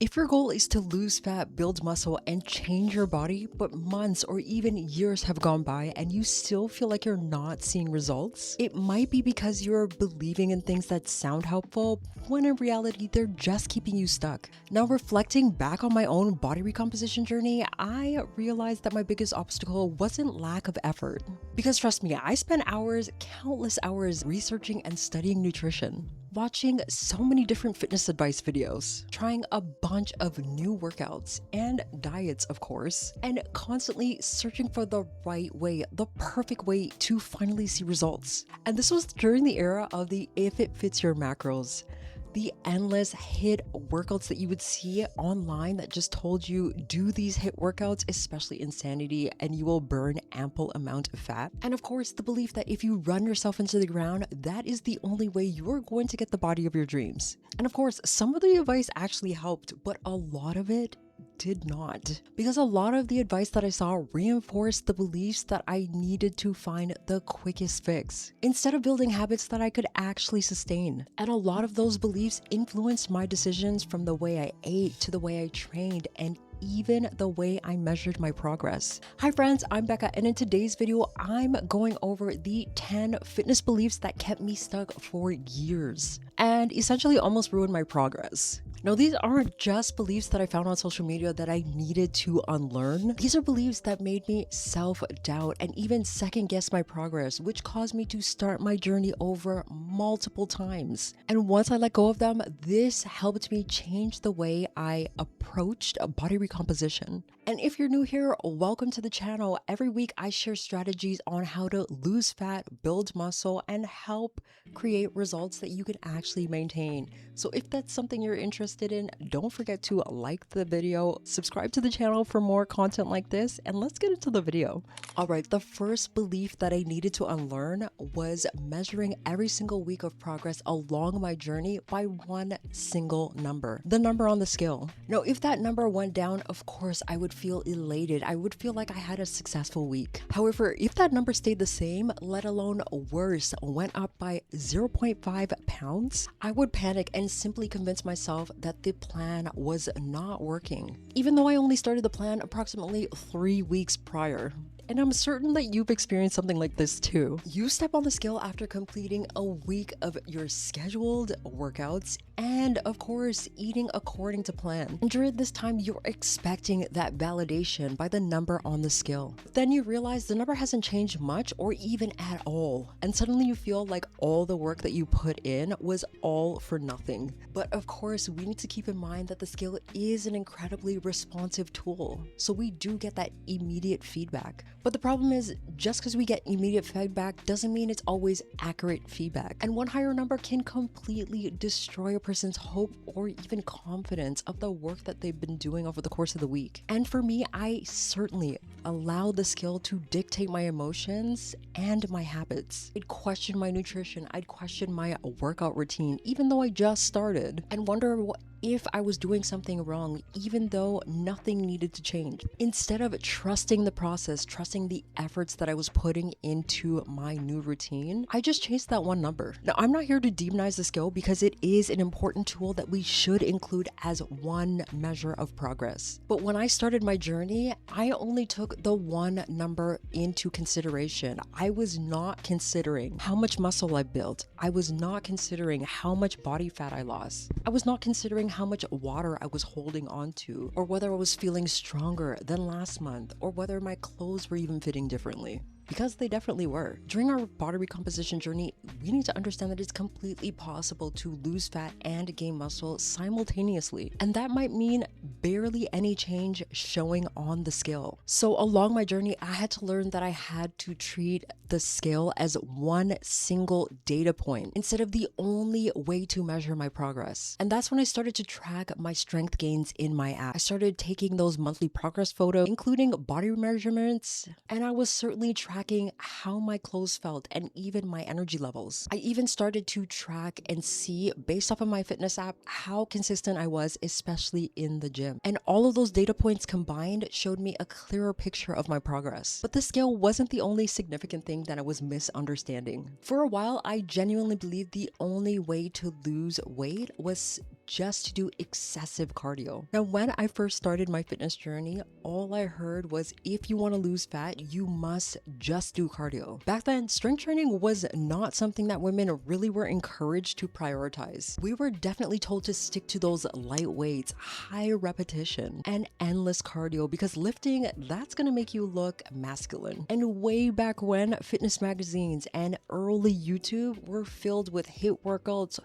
If your goal is to lose fat, build muscle, and change your body, but months or even years have gone by and you still feel like you're not seeing results, it might be because you're believing in things that sound helpful, when in reality, they're just keeping you stuck. Now, reflecting back on my own body recomposition journey, I realized that my biggest obstacle wasn't lack of effort. Because trust me, I spent hours, countless hours, researching and studying nutrition, watching so many different fitness advice videos, trying a bunch of new workouts and diets, of course, and constantly searching for the right way, the perfect way to finally see results. And this was during the era of the if it fits your macros. The endless HIIT workouts that you would see online that just told you do these HIIT workouts, especially insanity, and you will burn ample amount of fat. And of course, the belief that if you run yourself into the ground, that is the only way you're going to get the body of your dreams. And of course, some of the advice actually helped, but a lot of it did not, because a lot of the advice that I saw reinforced the beliefs that I needed to find the quickest fix instead of building habits that I could actually sustain. And a lot of those beliefs influenced my decisions, from the way I ate to the way I trained and even the way I measured my progress. Hi friends, I'm Becca, and in today's video, I'm going over the 10 fitness beliefs that kept me stuck for years and essentially almost ruined my progress. Now, these aren't just beliefs that I found on social media that I needed to unlearn. These are beliefs that made me self-doubt and even second-guess my progress, which caused me to start my journey over multiple times. And once I let go of them, this helped me change the way I approached body recomposition. And if you're new here, welcome to the channel. Every week, I share strategies on how to lose fat, build muscle, and help create results that you can actually maintain. So if that's something you're interested in, don't forget to like the video, subscribe to the channel for more content like this, and let's get into the video. All right, the first belief that I needed to unlearn was measuring every single week of progress along my journey by one single number, the number on the scale. Now, if that number went down, of course, I would feel elated. I would feel like I had a successful week. However, if that number stayed the same, let alone worse, went up by 0.5 pounds, I would panic and simply convince myself that the plan was not working, even though I only started the plan approximately 3 weeks prior. And I'm certain that you've experienced something like this too. You step on the scale after completing a week of your scheduled workouts and, of course, eating according to plan. And during this time, you're expecting that validation by the number on the scale. Then you realize the number hasn't changed much or even at all. And suddenly you feel like all the work that you put in was all for nothing. But of course, we need to keep in mind that the scale is an incredibly responsive tool. So we do get that immediate feedback. But the problem is, just because we get immediate feedback doesn't mean it's always accurate feedback. And one higher number can completely destroy a person's hope or even confidence of the work that they've been doing over the course of the week. And for me, I certainly allowed the scale to dictate my emotions and my habits. I'd question my nutrition, I'd question my workout routine, even though I just started, and wonder if I was doing something wrong, even though nothing needed to change. Instead of trusting the process, trusting the efforts that I was putting into my new routine, I just chased that one number. Now, I'm not here to demonize the scale because it is an important tool that we should include as one measure of progress. But when I started my journey, I only took the one number into consideration. I was not considering how much muscle I built. I was not considering how much body fat I lost. I was not considering how much water I was holding on to, or whether I was feeling stronger than last month, or whether my clothes were even fitting differently. Because they definitely were. During our body recomposition journey, we need to understand that it's completely possible to lose fat and gain muscle simultaneously. And that might mean barely any change showing on the scale. So along my journey, I had to learn that I had to treat the scale as one single data point instead of the only way to measure my progress. And that's when I started to track my strength gains in my app. I started taking those monthly progress photos, including body measurements, and I was certainly tracking how my clothes felt and even my energy levels. I even started to track and see, based off of my fitness app, how consistent I was, especially in the gym. And all of those data points combined showed me a clearer picture of my progress. But the scale wasn't the only significant thing that I was misunderstanding. For a while, I genuinely believed the only way to lose weight was just to do excessive cardio. Now, when I first started my fitness journey, all I heard was if you want to lose fat, you must just do cardio. Back then, strength training was not something that women really were encouraged to prioritize. We were definitely told to stick to those light weights, high repetition, and endless cardio because lifting, that's gonna make you look masculine. And way back when, fitness magazines and early YouTube were filled with HIIT workouts,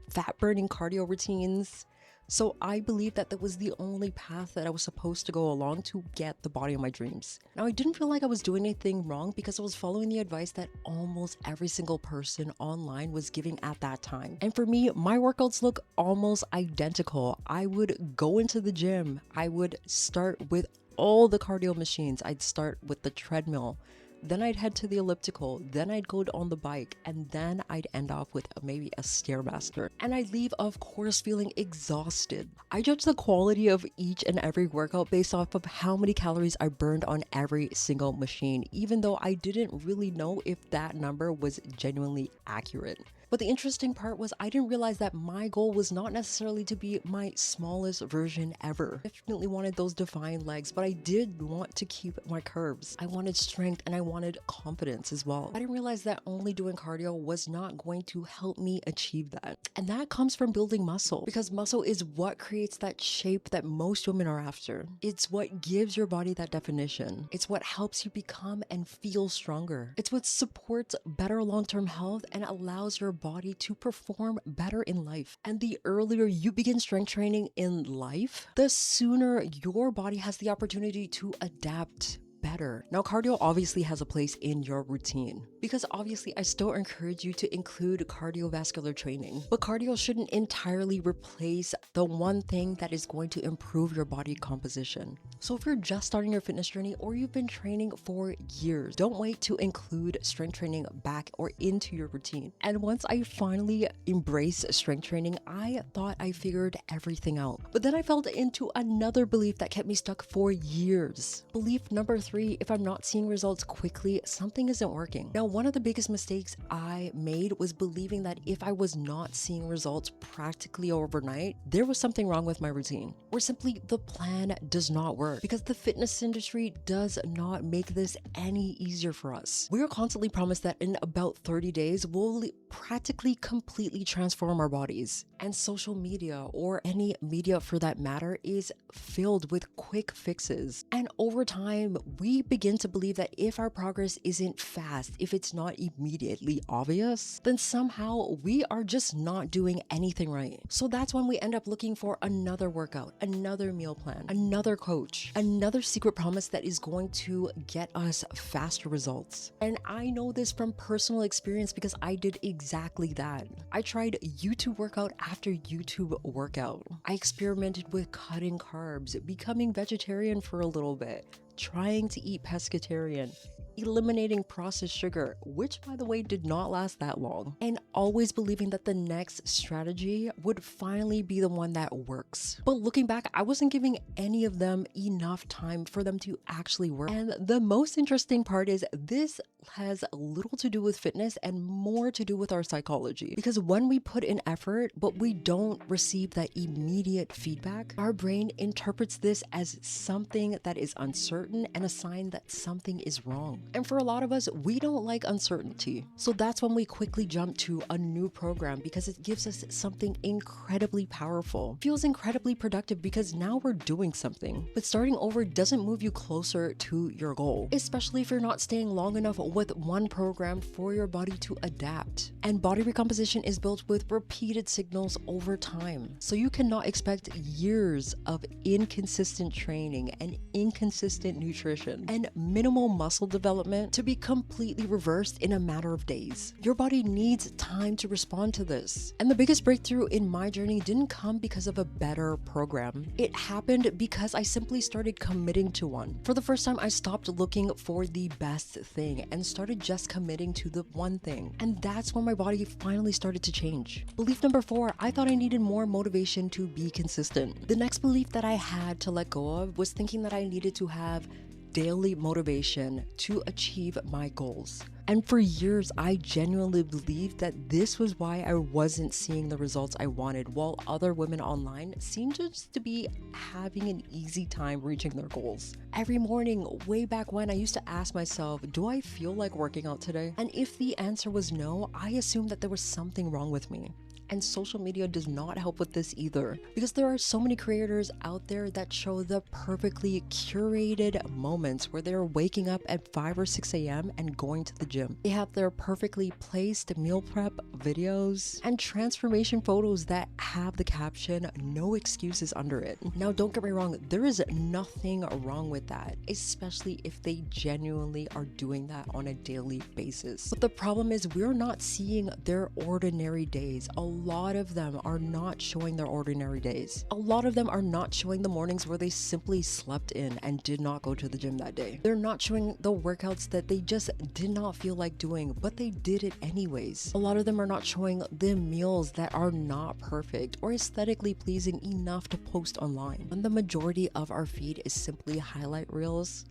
fat burning cardio routines. So I believed that that was the only path that I was supposed to go along to get the body of my dreams. Now, I didn't feel like I was doing anything wrong because I was following the advice that almost every single person online was giving at that time. And for me, my workouts look almost identical. I would go into the gym. I would start with all the cardio machines. I'd start with the treadmill. Then I'd head to the elliptical, then I'd go on the bike, and then I'd end off with maybe a Stairmaster. And I'd leave, of course, feeling exhausted. I judge the quality of each and every workout based off of how many calories I burned on every single machine, even though I didn't really know if that number was genuinely accurate. But the interesting part was I didn't realize that my goal was not necessarily to be my smallest version ever. I definitely wanted those defined legs, but I did want to keep my curves. I wanted strength and I wanted confidence as well. I didn't realize that only doing cardio was not going to help me achieve that. And that comes from building muscle, because muscle is what creates that shape that most women are after. It's what gives your body that definition. It's what helps you become and feel stronger. It's what supports better long-term health and allows your body to perform better in life. And the earlier you begin strength training in life, the sooner your body has the opportunity to adapt better. Now, cardio obviously has a place in your routine because obviously I still encourage you to include cardiovascular training, but cardio shouldn't entirely replace the one thing that is going to improve your body composition. So if you're just starting your fitness journey or you've been training for years, don't wait to include strength training back or into your routine. And once I finally embraced strength training, I thought I figured everything out. But then I fell into another belief that kept me stuck for years. Belief number 3, if I'm not seeing results quickly, something isn't working. Now, one of the biggest mistakes I made was believing that if I was not seeing results practically overnight, there was something wrong with my routine, or simply the plan does not work, because the fitness industry does not make this any easier for us. We are constantly promised that in about 30 days, we'll practically completely transform our bodies. And social media, or any media for that matter, is filled with quick fixes. And over time, we begin to believe that if our progress isn't fast, if it's not immediately obvious, then somehow we are just not doing anything right. So that's when we end up looking for another workout, another meal plan, another coach, another secret promise that is going to get us faster results. And I know this from personal experience because I did exactly that. I tried YouTube workout after YouTube workout. I experimented with cutting carbs, becoming vegetarian for a little bit, trying to eat pescatarian, eliminating processed sugar, which by the way did not last that long, and always believing that the next strategy would finally be the one that works. But looking back, I wasn't giving any of them enough time for them to actually work. And the most interesting part is this has little to do with fitness and more to do with our psychology. Because when we put in effort, but we don't receive that immediate feedback, our brain interprets this as something that is uncertain and a sign that something is wrong. And for a lot of us, we don't like uncertainty. So that's when we quickly jump to a new program because it gives us something incredibly powerful. It feels incredibly productive because now we're doing something. But starting over doesn't move you closer to your goal, especially if you're not staying long enough with one program for your body to adapt. And body recomposition is built with repeated signals over time. So you cannot expect years of inconsistent training and inconsistent nutrition and minimal muscle development to be completely reversed in a matter of days. Your body needs time to respond to this. And the biggest breakthrough in my journey didn't come because of a better program. It happened because I simply started committing to one. For the first time, I stopped looking for the best thing and started just committing to the one thing. And that's when my body finally started to change. Belief number 4, I thought I needed more motivation to be consistent. The next belief that I had to let go of was thinking that I needed to have daily motivation to achieve my goals. And for years, I genuinely believed that this was why I wasn't seeing the results I wanted, while other women online seemed just to be having an easy time reaching their goals. Every morning, way back when, I used to ask myself, do I feel like working out today? And if the answer was no, I assumed that there was something wrong with me. And social media does not help with this either, because there are so many creators out there that show the perfectly curated moments where they're waking up at 5 or 6 a.m. and going to the gym. They have their perfectly placed meal prep videos and transformation photos that have the caption, "No excuses" under it. Now, don't get me wrong, there is nothing wrong with that, especially if they genuinely are doing that on a daily basis. But the problem is we're not seeing their ordinary days. A lot of them are not showing their ordinary days. A lot of them are not showing the mornings where they simply slept in and did not go to the gym that day. They're not showing the workouts that they just did not feel like doing, but they did it anyways. A lot of them are not showing the meals that are not perfect or aesthetically pleasing enough to post online. When the majority of our feed is simply highlight reels,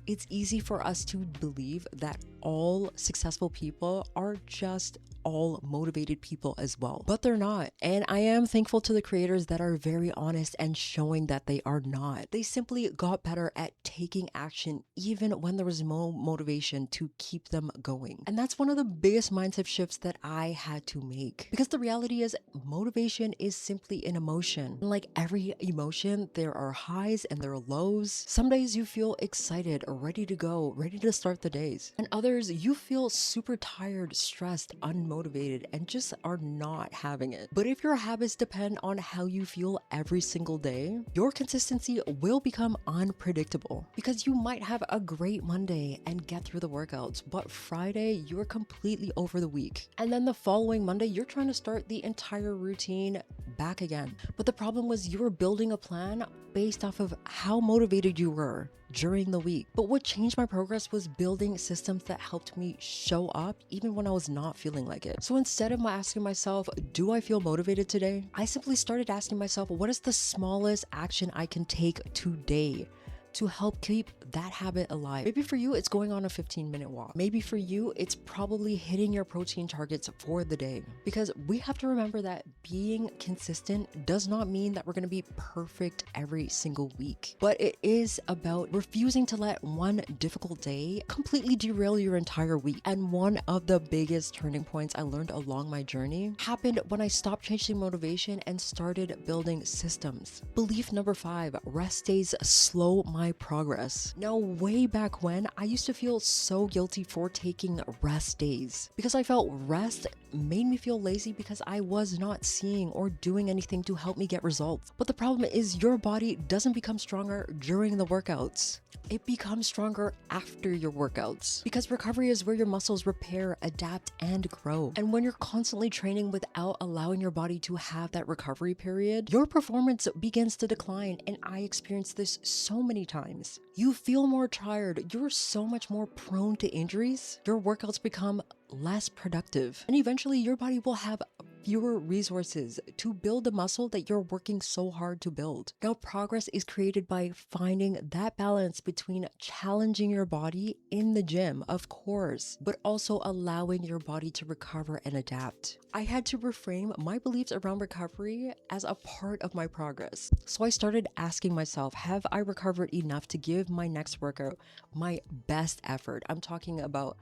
it's easy for us to believe that all successful people are just all motivated people as well, but they're not. And I am thankful to the creators that are very honest and showing that they are not. They simply got better at taking action even when there was no motivation to keep them going. And that's one of the biggest mindset shifts that I had to make, because the reality is motivation is simply an emotion. Like every emotion, there are highs and there are lows. Some days you feel excited, ready to go, ready to start the days, and others you feel super tired, stressed, unmotivated, and just are not having it. But if your habits depend on how you feel every single day, your consistency will become unpredictable, because you might have a great Monday and get through the workouts, but Friday you're completely over the week, and then the following Monday you're trying to start the entire routine back again. But the problem was you were building a plan based off of how motivated you were during the week. But what changed my progress was building systems that helped me show up even when I was not feeling like it. So instead of asking myself, do I feel motivated today? I simply started asking myself, what is the smallest action I can take today to help keep that habit alive? Maybe for you, it's going on a 15-minute walk. Maybe for you, it's probably hitting your protein targets for the day. Because we have to remember that being consistent does not mean that we're gonna be perfect every single week. But it is about refusing to let one difficult day completely derail your entire week. And one of the biggest turning points I learned along my journey happened when I stopped chasing motivation and started building systems. Belief number 5, rest days slow my progress. Now, way back when, I used to feel so guilty for taking rest days, because I felt rest made me feel lazy because I was not seeing or doing anything to help me get results. But the problem is your body doesn't become stronger during the workouts. It becomes stronger after your workouts, because recovery is where your muscles repair, adapt, and grow. And when you're constantly training without allowing your body to have that recovery period, your performance begins to decline. And I experienced this so many times. You feel more tired, you're so much more prone to injuries, your workouts become less productive, and eventually your body will have fewer resources to build the muscle that you're working so hard to build. Now, progress is created by finding that balance between challenging your body in the gym, of course, but also allowing your body to recover and adapt. I had to reframe my beliefs around recovery as a part of my progress. So I started asking myself, have I recovered enough to give my next workout my best effort? I'm talking about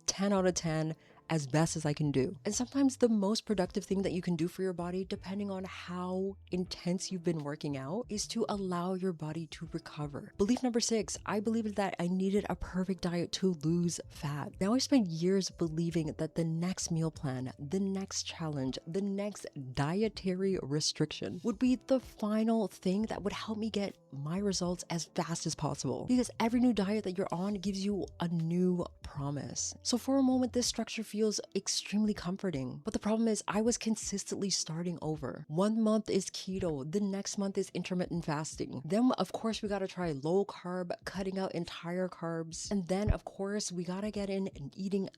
10 out of 10, as best as I can do. And sometimes the most productive thing that you can do for your body, depending on how intense you've been working out, is to allow your body to recover. Belief number 6, I believed that I needed a perfect diet to lose fat. Now I spent years believing that the next meal plan, the next challenge, the next dietary restriction would be the final thing that would help me get my results as fast as possible. Because every new diet that you're on gives you a new promise. So for a moment, this structure feels extremely comforting. But the problem is I was consistently starting over. 1 month is keto, the next month is intermittent fasting. Then of course we gotta try low carb, cutting out entire carbs. And then of course we gotta get in and eating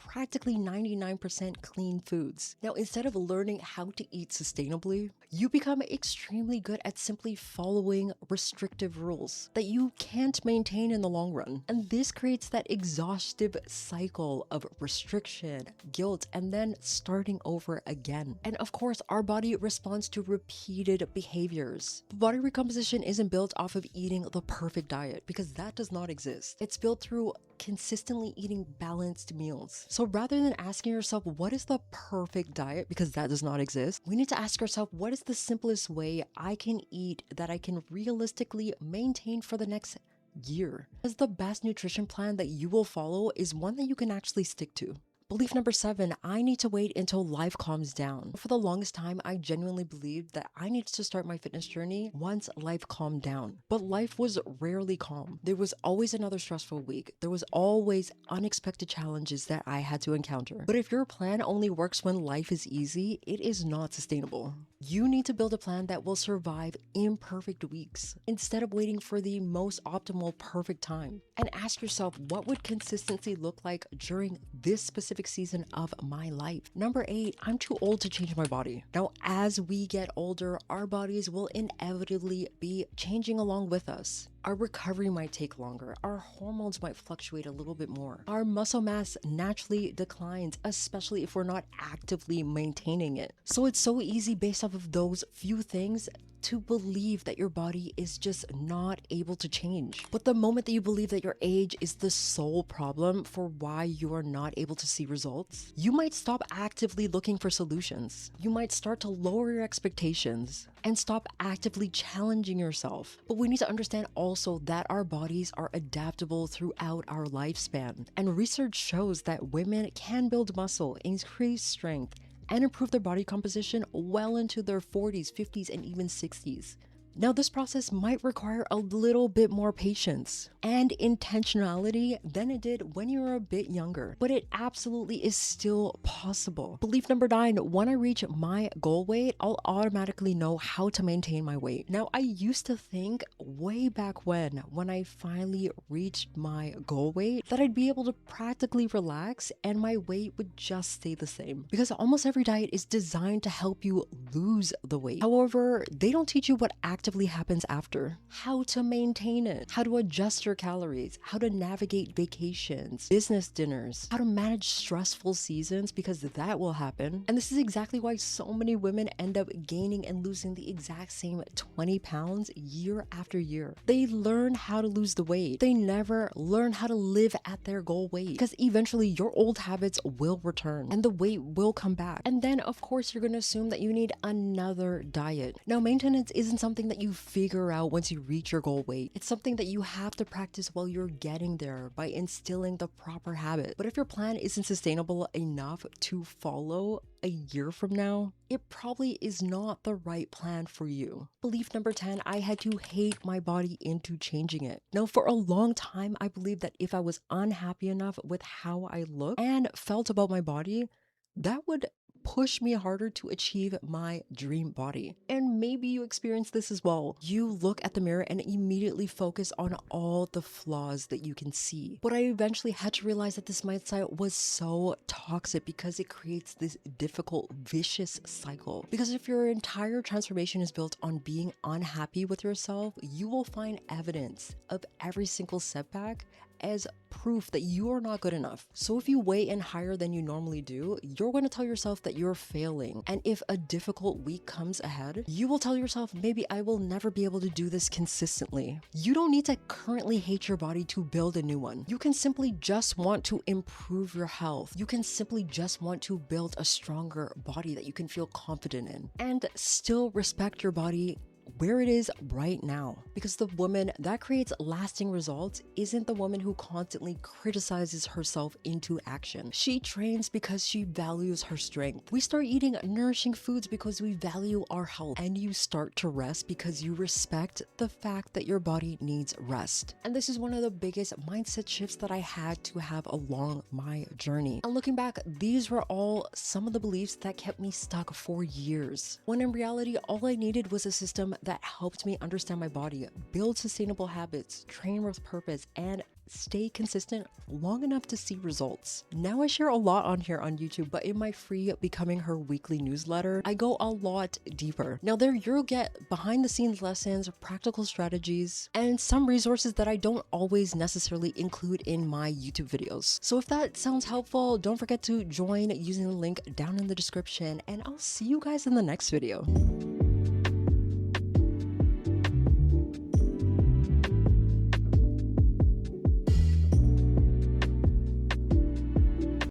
practically 99% clean foods. Now, instead of learning how to eat sustainably, you become extremely good at simply following restrictive rules that you can't maintain in the long run. And this creates that exhaustive cycle of restriction, guilt, and then starting over again. And of course, our body responds to repeated behaviors. Body recomposition isn't built off of eating the perfect diet, because that does not exist. It's built through consistently eating balanced meals. So rather than asking yourself, what is the perfect diet? Because that does not exist, we need to ask ourselves, what is the simplest way I can eat that I can realistically maintain for the next year? Because the best nutrition plan that you will follow is one that you can actually stick to. Belief number 7, I need to wait until life calms down. For the longest time, I genuinely believed that I needed to start my fitness journey once life calmed down. But life was rarely calm. There was always another stressful week. There was always unexpected challenges that I had to encounter. But if your plan only works when life is easy, it is not sustainable. You need to build a plan that will survive imperfect weeks instead of waiting for the most optimal perfect time. And ask yourself, what would consistency look like during this specific season of my life? Number 8, I'm too old to change my body. Now, as we get older, our bodies will inevitably be changing along with us. Our recovery might take longer. Our hormones might fluctuate a little bit more. Our muscle mass naturally declines, especially if we're not actively maintaining it. So it's so easy based off of those few things to believe that your body is just not able to change. But the moment that you believe that your age is the sole problem for why you are not able to see results, you might stop actively looking for solutions. You might start to lower your expectations and stop actively challenging yourself. But we need to understand also that our bodies are adaptable throughout our lifespan. And research shows that women can build muscle, increase strength, and improve their body composition well into their 40s, 50s, and even 60s. Now, this process might require a little bit more patience and intentionality than it did when you were a bit younger, but it absolutely is still possible. Belief number 9, when I reach my goal weight, I'll automatically know how to maintain my weight. Now, I used to think way back when I finally reached my goal weight, that I'd be able to practically relax and my weight would just stay the same, because almost every diet is designed to help you lose the weight. However, they don't teach you what actively happens after, how to maintain it, how to adjust your calories, how to navigate vacations, business dinners, how to manage stressful seasons, because that will happen. And this is exactly why so many women end up gaining and losing the exact same 20 pounds year after year. They learn how to lose the weight. They never learn how to live at their goal weight, because eventually your old habits will return and the weight will come back. And then of course you're going to assume that you need another diet. Now, maintenance isn't something that you figure out once you reach your goal weight. It's something that you have to practice while you're getting there by instilling the proper habit. But if your plan isn't sustainable enough to follow a year from now, it probably is not the right plan for you. Belief number 10, I had to hate my body into changing it. Now, for a long time, I believed that if I was unhappy enough with how I looked and felt about my body, that would push me harder to achieve my dream body. And maybe you experience this as well. You look at the mirror and immediately focus on all the flaws that you can see. But I eventually had to realize that this mindset was so toxic, because it creates this difficult, vicious cycle. Because if your entire transformation is built on being unhappy with yourself, you will find evidence of every single setback as proof that you are not good enough. So if you weigh in higher than you normally do, you're going to tell yourself that you're failing. And if a difficult week comes ahead, you will tell yourself, maybe I will never be able to do this consistently. You don't need to currently hate your body to build a new one. You can simply just want to improve your health. You can simply just want to build a stronger body that you can feel confident in, and still respect your body where it is right now. Because the woman that creates lasting results isn't the woman who constantly criticizes herself into action. She trains because she values her strength. We start eating nourishing foods because we value our health. And you start to rest because you respect the fact that your body needs rest. And this is one of the biggest mindset shifts that I had to have along my journey. And looking back, these were all some of the beliefs that kept me stuck for years, when in reality, all I needed was a system that helped me understand my body, build sustainable habits, train with purpose, and stay consistent long enough to see results. Now I share a lot on here on YouTube, but in my free Becoming Her weekly newsletter, I go a lot deeper. Now there you'll get behind the scenes lessons, practical strategies, and some resources that I don't always necessarily include in my YouTube videos. So if that sounds helpful, don't forget to join using the link down in the description, and I'll see you guys in the next video.